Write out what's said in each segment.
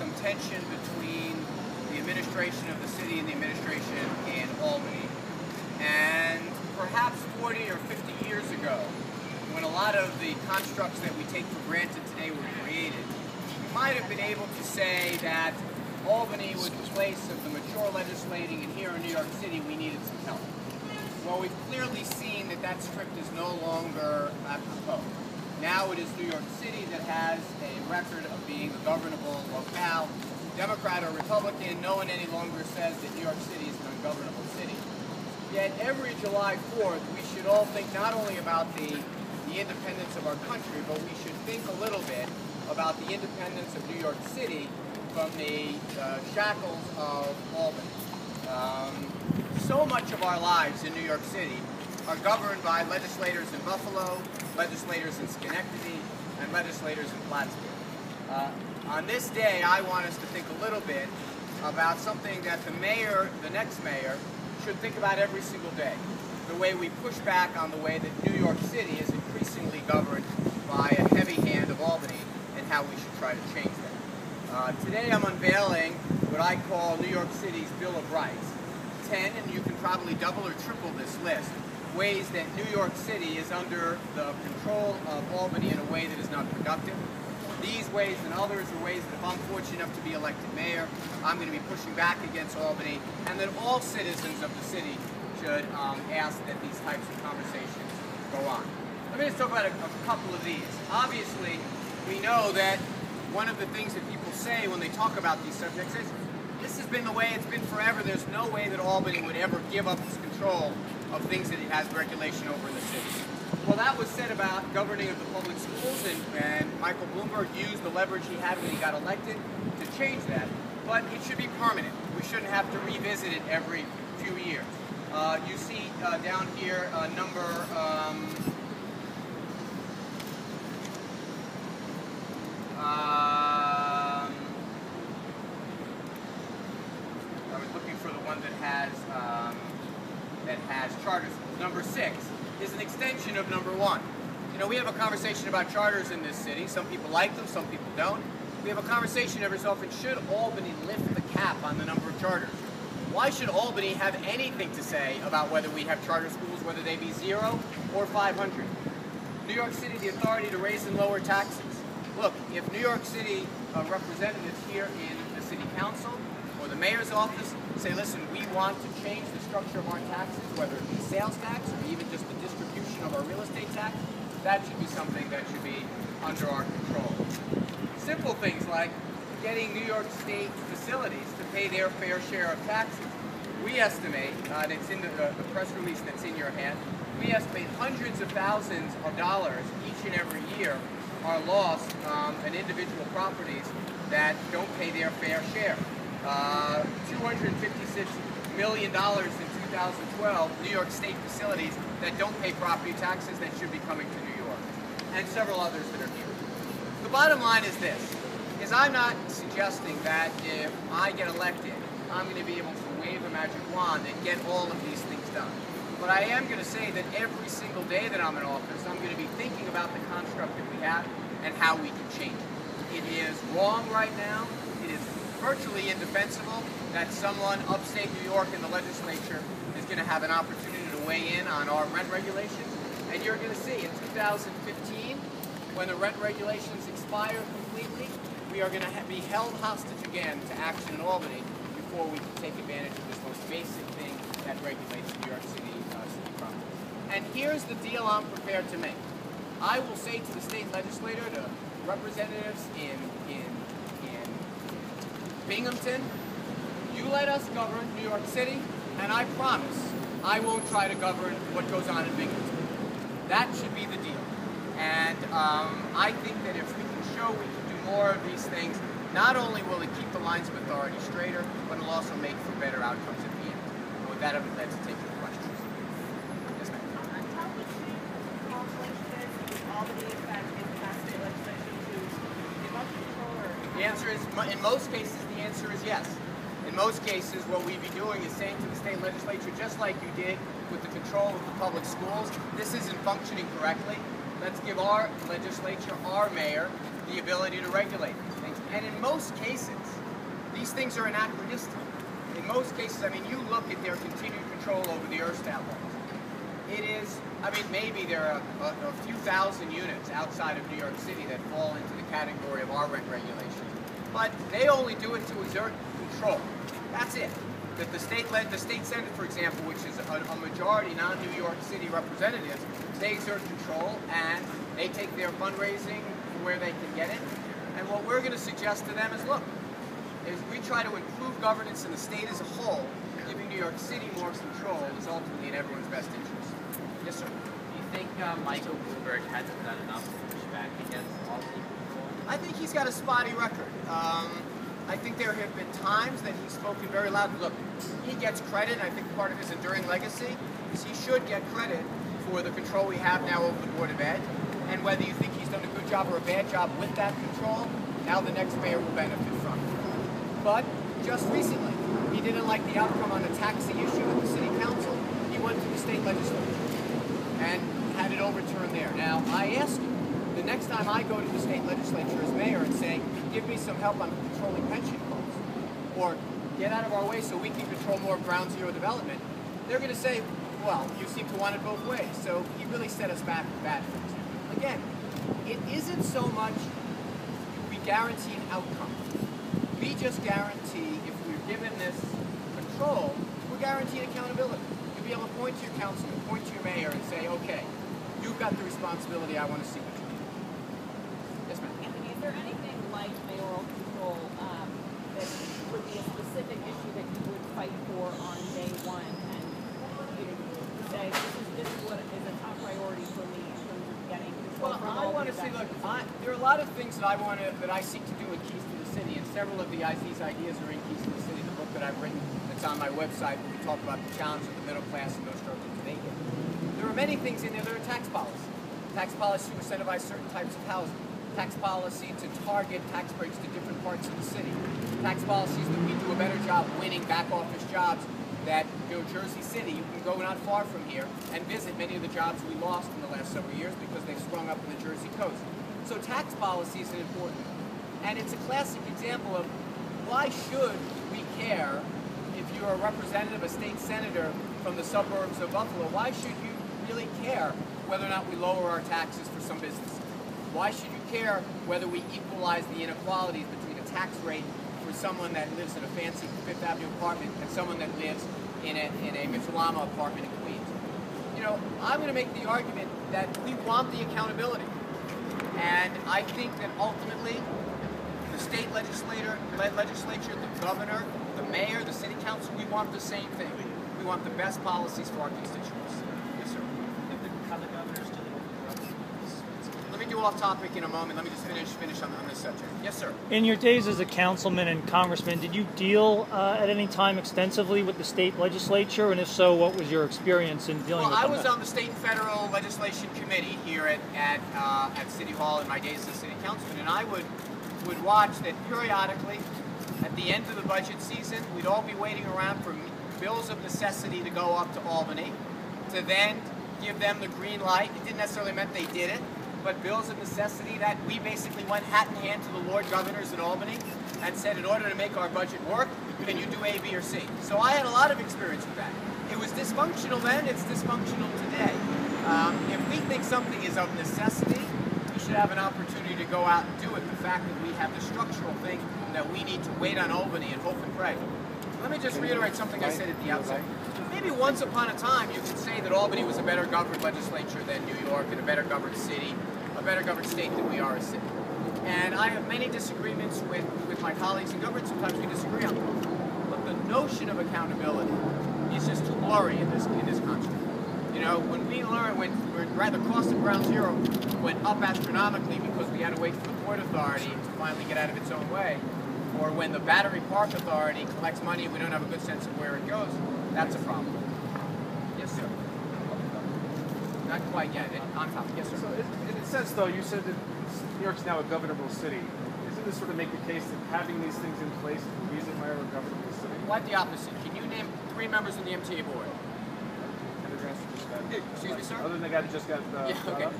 some tension between the administration of the city and the administration in Albany. And perhaps 40 or 50 years ago, when a lot of the constructs that we take for granted today were created, we might have been able to say that Albany was the place of the mature legislating, and here in New York City we needed some help. Well, we've clearly seen that that script is no longer apropos. Now it is New York City that has a record of being a governable locale. Democrat or Republican, no one any longer says that New York City is an ungovernable city. Yet every July 4th, we should all think not only about the independence of our country, but we should think a little bit about the independence of New York City from the shackles of Albany. So much of our lives in New York City are governed by legislators in Buffalo, legislators in Schenectady, and legislators in Plattsburgh. On this day, I want us to think a little bit about something that the mayor, the next mayor, should think about every single day. The way we push back on the way that New York City is increasingly governed by a heavy hand of Albany, and how we should try to change that. Today I'm unveiling what I call New York City's Bill of Rights. 10, and you can probably double or triple this list, ways that New York City is under the control of Albany in a way that is not productive. These ways and others are ways that if I'm fortunate enough to be elected mayor, I'm going to be pushing back against Albany, and that all citizens of the city should ask that these types of conversations go on. Let me just talk about a couple of these. Obviously, we know that one of the things that people say when they talk about these subjects is, this has been the way it's been forever. There's no way that Albany would ever give up its control of things that it has regulation over in the city. Well, that was said about governing of the public schools, and Michael Bloomberg used the leverage he had when he got elected to change that. But it should be permanent. We shouldn't have to revisit it every few years. You see down here number... I was looking for the one that has charter schools. Number 6 is an extension of number 1. You know, we have a conversation about charters in this city. Some people like them, some people don't. We have a conversation every so often, should Albany lift the cap on the number of charters? Why should Albany have anything to say about whether we have charter schools, whether they be 0 or 500? New York City, the authority to raise and lower taxes. Look, if New York City representatives here in the city council or the mayor's office say, listen, we want to change the structure of our taxes, whether it be sales tax or even just the distribution of our real estate tax, that should be something that should be under our control. Simple things like getting New York State facilities to pay their fair share of taxes. We estimate, and it's in the press release that's in your hand, we estimate hundreds of thousands of dollars each and every year are lost in individual properties that don't pay their fair share. $256 million in 2012, New York State facilities that don't pay property taxes that should be coming to New York, and several others that are here. The bottom line is this, is I'm not suggesting that if I get elected, I'm going to be able to wave a magic wand and get all of these things done. But I am going to say that every single day that I'm in office, I'm going to be thinking about the construct that we have and how we can change it. It is wrong right now. It is virtually indefensible that someone upstate New York in the legislature is going to have an opportunity to weigh in on our rent regulations. And you're going to see in 2015, when the rent regulations expire completely, we are going to be held hostage again to action in Albany before we can take advantage of this most basic thing that regulates New York City property. And here's the deal I'm prepared to make. I will say to the state legislator, to representatives in Binghamton, you let us govern New York City, and I promise I won't try to govern what goes on in Binghamton. That should be the deal. And I think that if we can show we can do more of these things, not only will it keep the lines of authority straighter, but it'll also make for better outcomes at the end. And with that, I'm glad to take your questions. Yes, ma'am. How would you accomplish this in Albany if that passed state legislation to give up control? The answer is, in most cases, the answer is yes. In most cases, what we'd be doing is saying to the state legislature, just like you did with the control of the public schools, this isn't functioning correctly. Let's give our legislature, our mayor, the ability to regulate these things. And in most cases, these things are anachronistic. In most cases, I mean, you look at their continued control over the Erstat laws. It is, I mean, maybe there are a few thousand units outside of New York City that fall into the category of our rent regulations. But they only do it to exert control. That's it. That the state Senate, for example, which is a majority non-New York City representatives, they exert control and they take their fundraising where they can get it. And what we're going to suggest to them is, look, is we try to improve governance in the state as a whole, giving New York City more control is ultimately in everyone's best interest. Yes, sir. Do you think Michael Bloomberg hasn't done enough to push back against Albany control? I think he's got a spotty record. I think there have been times that he's spoken very loud. Look, he gets credit, and I think part of his enduring legacy is he should get credit for the control we have now over the Board of Ed. And whether you think he's done a good job or a bad job with that control, now the next mayor will benefit from it. But just recently, he didn't like the outcome on the taxi issue at the city council. He went to the state legislature and had it overturned there. Now, I ask you, the next time I go to the state legislature as mayor and say, give me some help on controlling pension costs, or get out of our way so we can control more ground zero development, they're going to say, well, you seem to want it both ways. So he really set us back with that, for example. Again, it isn't so much we guarantee an outcome. We just guarantee, if we're given this control, we're guaranteed accountability. You'll be able to point to your councilman, point to your mayor, and say, okay, you've got the responsibility, I want to see what you do. Yes, ma'am. Anthony, is there anything like mayoral control that would be a specific issue that you would fight for on day one, and you know, say this is what is a top priority for me in terms of getting control? Well, I want to say, look, there are a lot of things that I seek to do in Keys to the City, and several of these ideas are in Keys to the City, the book that I've written that's on my website, where we talk about the challenge of the middle class and those struggling to make it. There are many things in there that are tax policy. Tax policy to incentivize certain types of housing. Tax policy to target tax breaks to different parts of the city. Tax policies that we do a better job winning back office jobs that, you know, Jersey City, you can go not far from here and visit many of the jobs we lost in the last several years because they've sprung up in the Jersey coast. So tax policy is an important one. And it's a classic example of why should we care if you're a representative, a state senator from the suburbs of Buffalo, why should you really care whether or not we lower our taxes for some businesses? Why should you care whether we equalize the inequalities between a tax rate for someone that lives in a fancy Fifth Avenue apartment and someone that lives in a Mitchell-Lama apartment in Queens? You know, I'm going to make the argument that we want the accountability. And I think that ultimately, the state legislature, the governor, the mayor, the city council, we want the same thing. We want the best policies for our constituents. Yes, sir. How the governors do Let me do off topic in a moment. Let me just finish on this subject. Yes, sir. In your days as a councilman and congressman, did you deal at any time extensively with the state legislature? And if so, what was your experience in dealing with them? Well, I was on the state and federal legislation committee here at City Hall in my days as city councilman, and I would watch that periodically. At the end of the budget season, we'd all be waiting around for bills of necessity to go up to Albany, to then give them the green light. It didn't necessarily mean they did it, but bills of necessity that we basically went hat in hand to the Lord Governors in Albany and said, in order to make our budget work, can you do A, B, or C? So I had a lot of experience with that. It was dysfunctional then, it's dysfunctional today. If we think something is of necessity, we should have an opportunity to go out and do it. The fact that we have the structural thing that we need to wait on Albany and hope and pray. Let me just reiterate something I said at the outset. Maybe once upon a time you could say that Albany was a better governed legislature than New York and a better governed city, a better governed state than we are a city. And I have many disagreements with my colleagues in government. Sometimes we disagree on them. But the notion of accountability is just too blurry in this country. You know, when the cost of ground zero went up astronomically because we had to wait for the Port Authority to finally get out of its own way, or when the Battery Park Authority collects money and we don't have a good sense of where it goes, that's a problem. Yes, sir. Not quite yet. On top. Yes, sir. So in a sense, though, you said that New York's now a governable city. Isn't this sort of make the case that having these things in place is the reason why we're a governable city? Quite the opposite. Can you name 3 members of the MTA board? Excuse me, sir? Other than the guy that just got yeah, okay. up,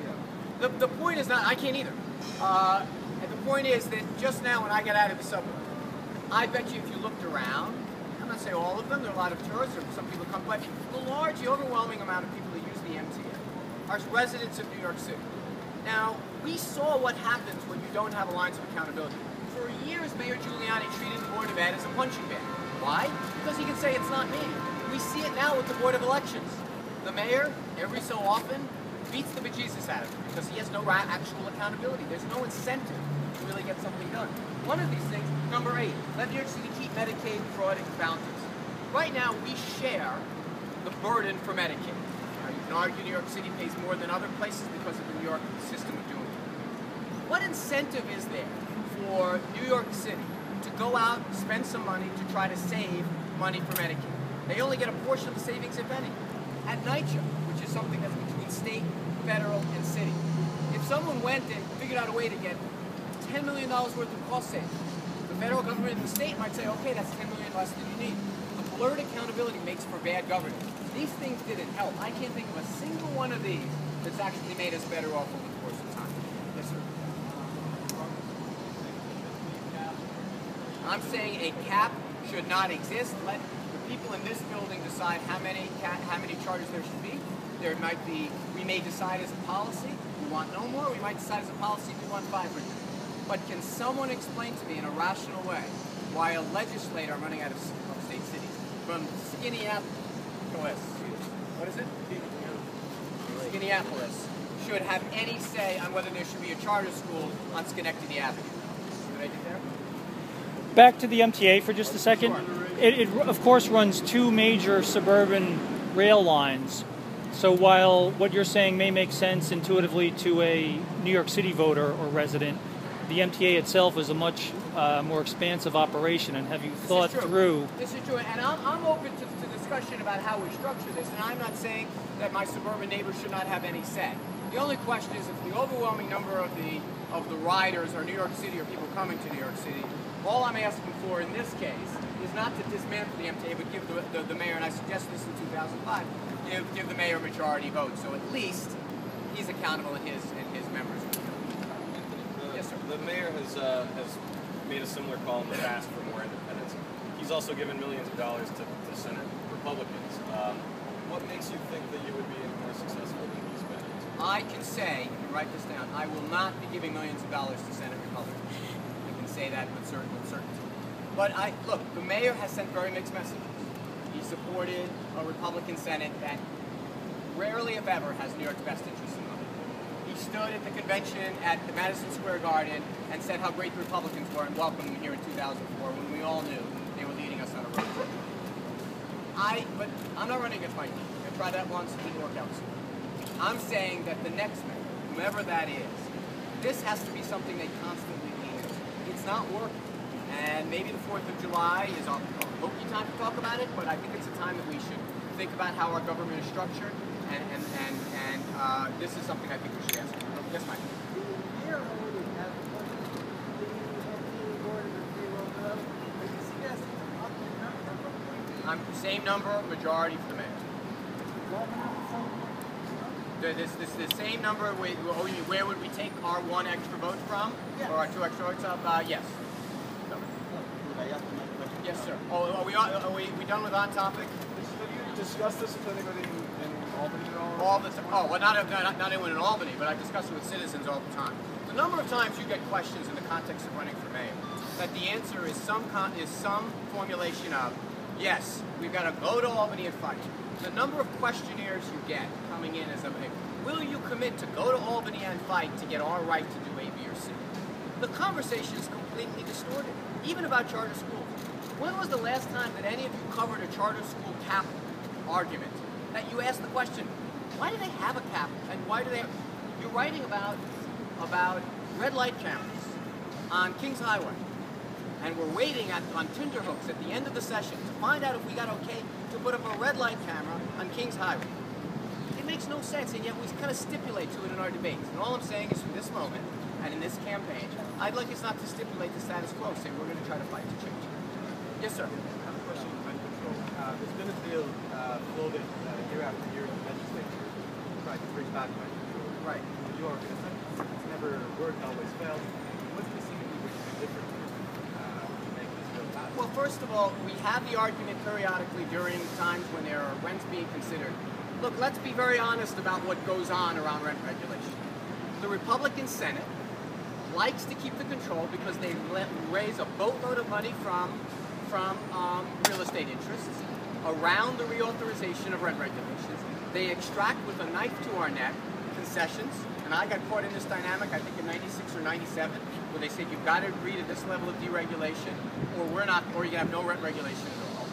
yeah. The point is not, I can't either. And the point is that just now when I got out of the subway, I bet you if you looked around, I'm not saying all of them, there are a lot of tourists, or some people come, but the overwhelming amount of people that use the MTA are residents of New York City. Now, we saw what happens when you don't have a lines of accountability. For years, Mayor Giuliani treated the Board of Ed as a punching bag. Why? Because he can say it's not me. We see it now with the Board of Elections. The mayor, every so often, beats the bejesus out of it because he has no actual accountability. There's no incentive to really get something done. One of these things, number 8, let New York City keep Medicaid fraud and bounties. Right now, we share the burden for Medicaid. Now, you can argue New York City pays more than other places because of the New York system of doing it. What incentive is there for New York City to go out, spend some money to try to save money for Medicaid? They only get a portion of the savings, if any. At NYCHA, which is something that's between state, federal, and city. If someone went and figured out a way to get $10 million worth of cost savings, the federal government and the state might say, okay, that's $10 million less than you need. The blurred accountability makes for bad governance. These things didn't help. I can't think of a single one of these that's actually made us better off over the course of time. Yes, sir. I'm saying a cap should not exist. Let the people in this building decide how many charters there should be. There might be, we may decide as a policy, we want no more. We might decide as a policy, we want 500. But can someone explain to me in a rational way why a legislator, I'm running out of state cities, from Skinneapolis, what is it? Skinneapolis, should have any say on whether there should be a charter school on Schenectady Avenue? See what I did there? Back to the MTA for just a second. Sure. It of course runs 2 major suburban rail lines. So while what you're saying may make sense intuitively to a New York City voter or resident, the MTA itself is a much more expansive operation. And have you thought through? This is true, and I'm open to discussion about how we structure this. And I'm not saying that my suburban neighbors should not have any say. The only question is if the overwhelming number of the riders are New York City or people coming to New York City. All I'm asking for in this case is not to dismantle the MTA, but give the mayor, and I suggested this in 2005, give the mayor a majority vote. So at least he's accountable and his members. Yes, sir. The mayor has made a similar call in the past for more independence. He's also given millions of dollars to Senate Republicans. What makes you think that you would be more successful than he's been? I can say, and write this down, I will not be giving millions of dollars to Senate Republicans. Say that with certainty. But look, the mayor has sent very mixed messages. He supported a Republican Senate that rarely, if ever, has New York's best interests in mind. He stood at the convention at the Madison Square Garden and said how great the Republicans were and welcomed them here in 2004 when we all knew they were leading us on a road trip. But I'm not running against my team. I tried that once, it didn't work out. I'm saying that the next mayor, whomever that is, this has to be something they constantly it's not working. And maybe the 4th of July is a hokey time to talk about it, but I think it's a time that we should think about how our government is structured, and this is something I think we should ask. Yes, Mike. Same number, majority for the mayor. The same number, where would we take our 1 extra vote from? Yes. Or our 2 extra votes up? Yes. So. Yes, sir. Are we done with on topic? Have you discussed this with anybody in Albany at all? All the time. Oh, well, not anyone in Albany, but I discuss it with citizens all the time. The number of times you get questions in the context of running for mayor, that the answer is some formulation of, yes, we've got to go to Albany and fight. The number of questionnaires you get coming in as a mayor, will you commit to go to Albany and fight to get our right to do A, B, or C? The conversation is completely distorted, even about charter schools. When was the last time that any of you covered a charter school cap argument? That you asked the question, why do they have a cap, and why do they? You're writing about red light cameras on Kings Highway, and we're waiting on tenterhooks at the end of the session to find out if we got okay to put up a red light camera on Kings Highway. It makes no sense, and yet we kind of stipulate to it in our debates. And all I'm saying is, from this moment and in this campaign, I'd like us not to stipulate the status quo. Say we're going to try to fight to change it. Yes, sir. I have a question on gun control. There's been a bill floated year after year in the legislature trying to bring back gun control. Right. In New York, and it's never worked, always failed. What's the first of all, we have the argument periodically during times when there are rents being considered. Look, let's be very honest about what goes on around rent regulation. The Republican Senate likes to keep the control because they raise a boatload of money from real estate interests around the reauthorization of rent regulations. They extract with a knife to our neck concessions, and I got caught in this dynamic, I think in 96 or 97, where they said you've got to agree to this level of deregulation, or we're not, or you have no rent regulation at all.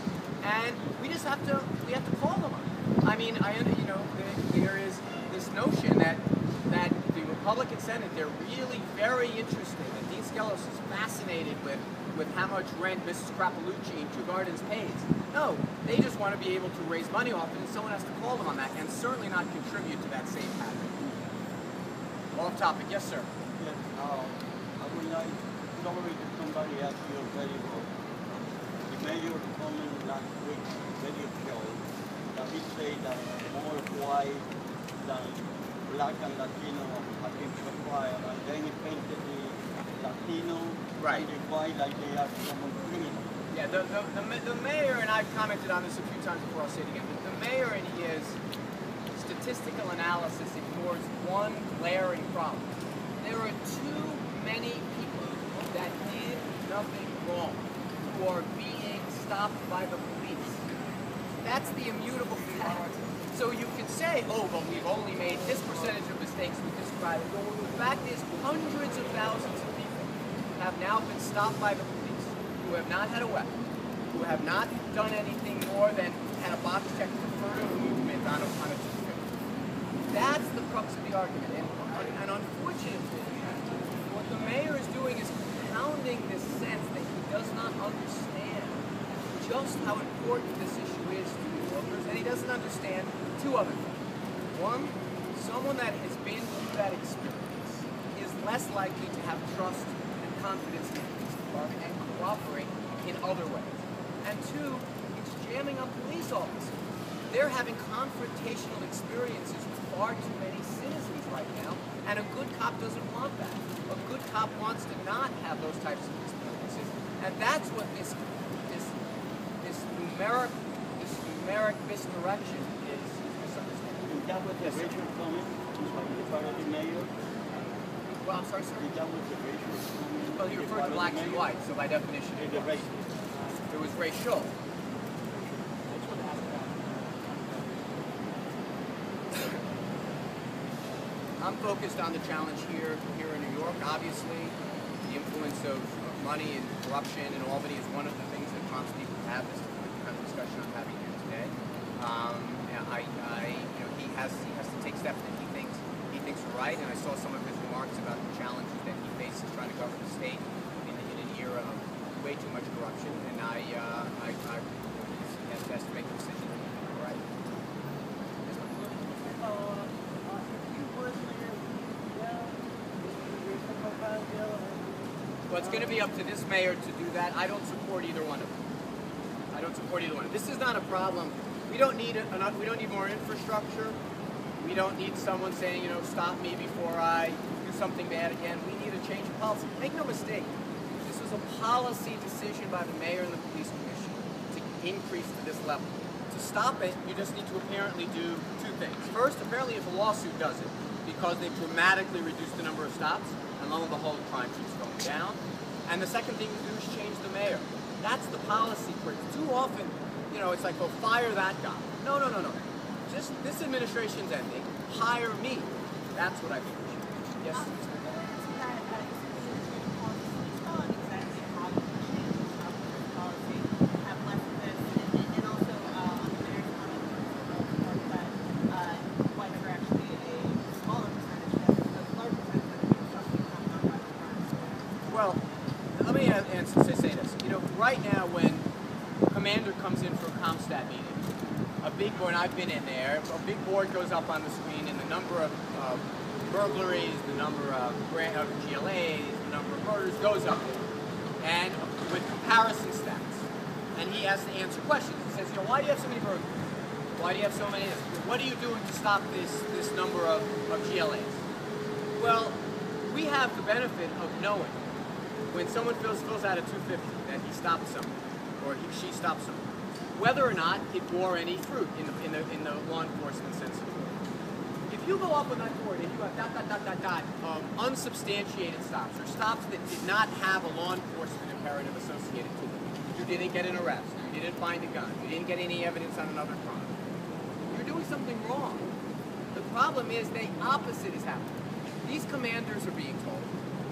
And we just have to, call them on it. I mean, there is this notion that the Republican Senate, they're really very interested, and Dean Skelos is fascinated with how much rent Mrs. Crapalucci in Two Gardens pays. No, they just want to be able to raise money off it, and someone has to call them on that, and certainly not contribute to that same pattern. Off topic, yes, sir. Yes, I would like, sorry if somebody asked you already, but the mayor commented last week, video show, that he said that more white than black and Latino have been profiled, and then he painted the Latino right. and the white like they are common criminals. Yeah, the mayor, and I've commented on this a few times before, I'll say it again, the mayor in his statistical analysis ignores one glaring problem. There are too many people that did nothing wrong who are being stopped by the police. That's the immutable fact. So you can say, oh, but we've only made this percentage of mistakes with this crime. The fact is, hundreds of thousands of people have now been stopped by the police who have not had a weapon, who have not done anything more than had a box check for further movement on a 250. That's the crux of the argument. And unfortunately, what the mayor is doing is compounding this sense that he does not understand just how important this issue is to New Yorkers, and he doesn't understand two other things. One, someone that has been through that experience is less likely to have trust and confidence in the police department and cooperate in other ways. And two, it's jamming up police officers. They're having confrontational experiences with far too many citizens right now, and a good cop doesn't want that. A good cop wants to not have those types of experiences, and that's what this numeric misdirection is misunderstanding. Is that what the racial comment on the part of the mayor? Well, I'm sorry, sir. Is that what the racial comment? Well, you referred to blacks and whites, so by definition it was. It was racial. I'm focused on the challenge here in New York. Obviously, the influence of money and corruption in Albany is one of the things that prompts people to have this kind of discussion I'm having here today. He has to take steps that he thinks are right, and I saw some of his remarks about the challenges that he faces trying to govern the state in an era of way too much corruption, and he has to make a decision that he thinks are right. Well, it's going to be up to this mayor to do that. I don't support either one of them. I don't support either one. This is not a problem. We don't need more infrastructure. We don't need someone saying, stop me before I do something bad again. We need a change of policy. Make no mistake. This was a policy decision by the mayor and the police commission to increase to this level. To stop it, you just need to apparently do two things. First, apparently if a lawsuit does it, because they've dramatically reduced the number of stops, and lo and behold, crime keeps going down. And the second thing to do is change the mayor. That's the policy for it. Too often, it's like, well, fire that guy. No. Just, this administration's ending. Hire me. That's what I think we should do. Yes? Well, let me say this. Right now when a commander comes in for a ComStat meeting, a big board, and I've been in there, a big board goes up on the screen and the number of burglaries, the number of GLAs, the number of murders goes up. And with comparison stats. And he has to answer questions. He says, why do you have so many burglaries? Why do you have so many? What are you doing to stop this number of GLAs? Well, we have the benefit of knowing when someone fills out a 250 that he stopped someone. or she stopped someone, whether or not it bore any fruit in the law enforcement sense of the word. If you go up on that board and you have ... unsubstantiated stops, or stops that did not have a law enforcement imperative associated to them, you didn't get an arrest, you didn't find a gun, you didn't get any evidence on another crime, you're doing something wrong. The problem is the opposite is happening. These commanders are being told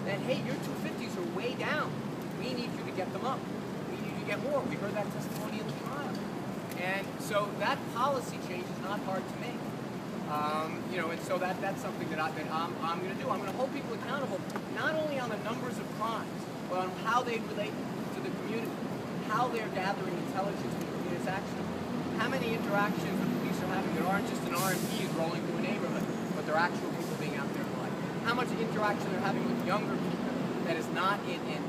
that, hey, your 250s are way down. We need you to get them up. We need you to get more. We heard that testimony in the trial. And so that policy change is not hard to make. And so that's something that I'm going to do. I'm going to hold people accountable, not only on the numbers of crimes, but on how they relate to the community, how they're gathering intelligence from the community's action, how many interactions the police are having that aren't just an R&Ps rolling through a neighborhood, but they're actual people being out there in life. How much interaction they're having with younger people that is not in an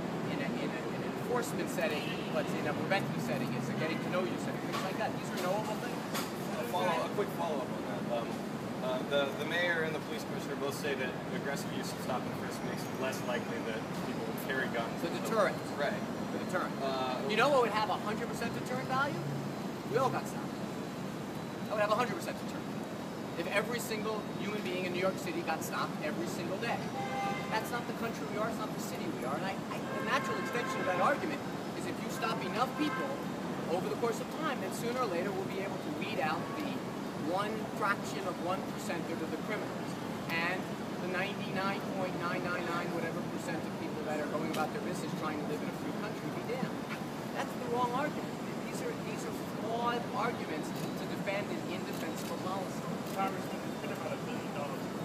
enforcement setting, but in a preventive setting. It's a getting to know you setting, things like that. These are knowable things. A quick follow-up on that. The mayor and the police commissioner both say that aggressive use of stop and frisk makes it less likely that people will carry guns. The deterrent. Right. The deterrent. You know what would have 100% deterrent value? We all got stopped. I would have 100% deterrent. If every single human being in New York City got stopped every single day. That's not the country we are, it's not the city we are. And the natural extension of that argument is if you stop enough people over the course of time, then sooner or later we'll be able to weed out the one fraction of 1% that are the criminals. And the 99.999 whatever percent of people that are going about their business trying to live in a free country be damned. That's the wrong argument. These are flawed arguments to defend an indefensible policy. Congressman, there's been about $1 billion in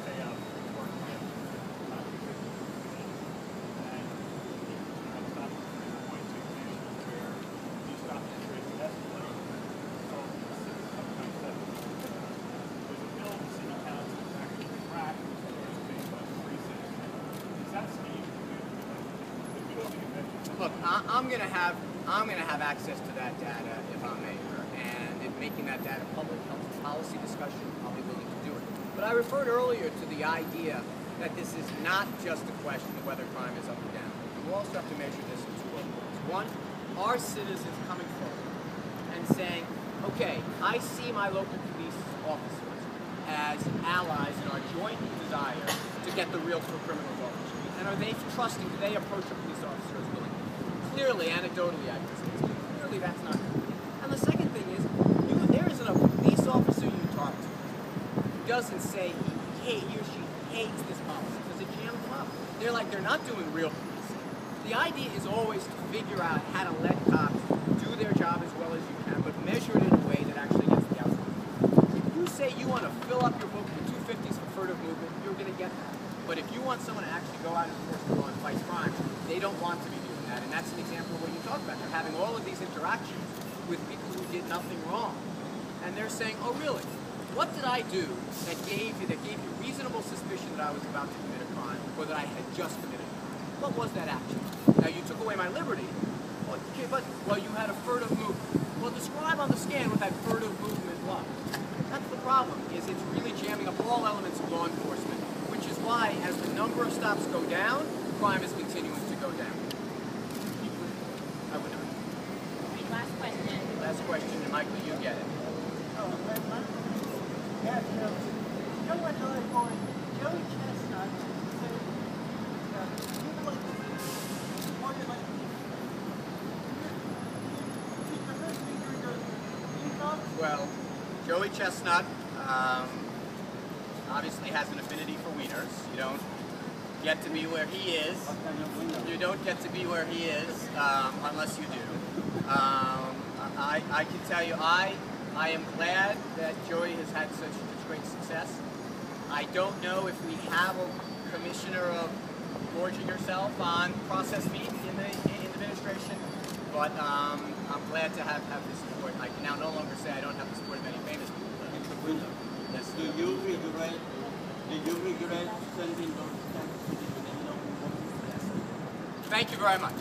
payout for work with and stop and trace point situations where these stop and trace escalate. So sometimes that there's a bill the city council is actually tracked as being about 3 cents. Is that scheme the building invention? Look, I'm gonna have access to that data if I'm mayor, and if making that data public helps the policy discussion, I'll be willing to do it. But I referred earlier to the idea that this is not just a question of whether crime is up or down. You also have to measure this in two ways. One, are citizens coming forward and saying, okay, I see my local police officers as allies in our joint desire to get the real criminals off the street, and are they trusting, do they approach a police officer as willing? Clearly, anecdotally, I can say this, but clearly that's not true. And the second thing is, there isn't a police officer you talk to who doesn't say he or she hates this policy because it jams them up. They're not doing real policing. The idea is always to figure out how to let cops do their job as well as you can, but measure it in a way that actually gets the outcome. If you say you want to fill up your book with 250s for furtive movement, you're going to get that. But if you want someone to actually go out and enforce the law and fight crime, they don't want to be doing that. And that's an example of what you talk about. They're having all of these interactions with people who did nothing wrong. And they're saying, oh really? What did I do that gave you reasonable suspicion that I was about to commit a crime, or that I had just committed a crime? What was that action? Now you took away my liberty, okay, but you had a furtive movement. Well, describe on the scan what that furtive movement was. That's the problem, is it's really jamming up all elements of law enforcement, which is why as the number of stops go down, crime is continuing to go down. I would not. Last question. Last question, and Michael, you get it. Yeah, you know what I want? Joey Chestnut said, people like Well, Joey Chestnut obviously has an affinity for Wieners. You don't get to be where he is. You don't get to be where he is unless you do. I can tell you, I am glad that Joey has had such great success. I don't know if we have a commissioner of gorging herself on process meat in the administration, but I'm glad to have his support. I can now no longer say I don't have the support of many famous people. Yes. Do you regret sending those stamps to the Thank you very much.